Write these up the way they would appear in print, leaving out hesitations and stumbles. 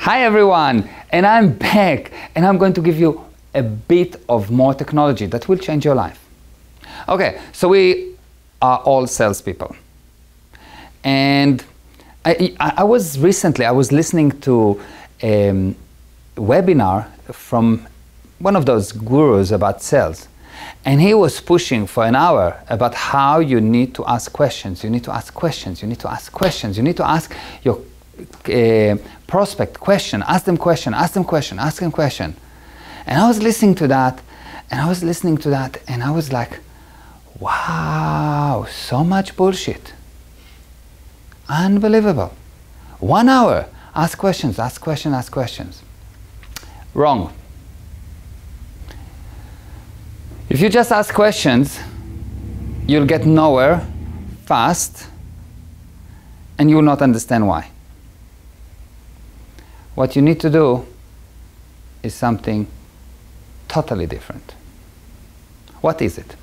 Hi everyone, and I'm back, and I'm going to give you a bit of more technology that will change your life. Okay, so we are all salespeople. And I was listening to a webinar from one of those gurus about sales. And he was pushing for an hour about how you need to ask questions. You need to ask questions. You need to ask questions. You need to ask your prospect question. Ask them question. Ask them question. Ask them question. And I was listening to that, and I was like, wow, so much bullshit. Unbelievable. 1 hour. Ask questions. Ask questions. Ask questions. Wrong. If you just ask questions, you'll get nowhere fast, and you will not understand why. What you need to do is something totally different. What is it?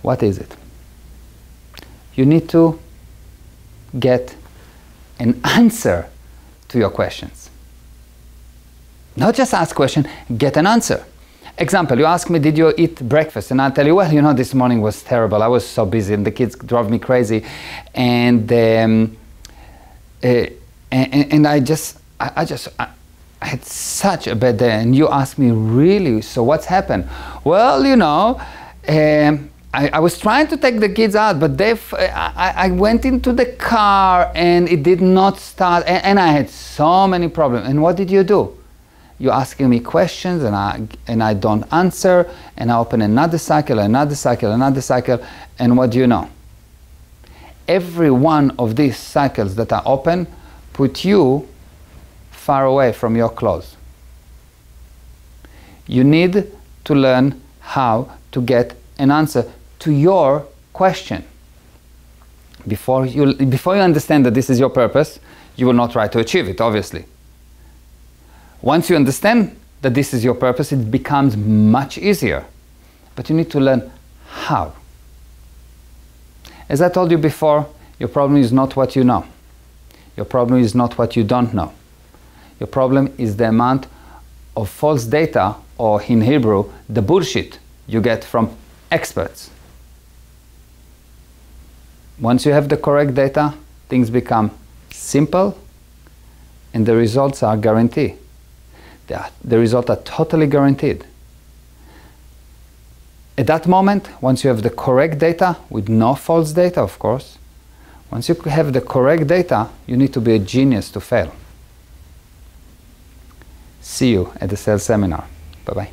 What is it? You need to get an answer to your questions. Not just ask question, get an answer. Example, you ask me, did you eat breakfast? And I'll tell you, well, you know, this morning was terrible. I was so busy and the kids drove me crazy. And I had such a bad day. And you ask me, really? So what's happened? Well, you know, I was trying to take the kids out, but I went into the car and it did not start. And I had so many problems. And what did you do? You're asking me questions and I don't answer, and I open another cycle, another cycle, another cycle, and what do you know? Every one of these cycles that are open put you far away from your close. You need to learn how to get an answer to your question. Before you understand that this is your purpose, you will not try to achieve it, obviously. Once you understand that this is your purpose, it becomes much easier. But you need to learn how. As I told you before, your problem is not what you know. Your problem is not what you don't know. Your problem is the amount of false data, or in Hebrew, the bullshit you get from experts. Once you have the correct data, things become simple and the results are guaranteed. The results are totally guaranteed. At that moment, once you have the correct data, with no false data, of course, once you have the correct data, you need to be a genius to fail. See you at the sales seminar. Bye-bye.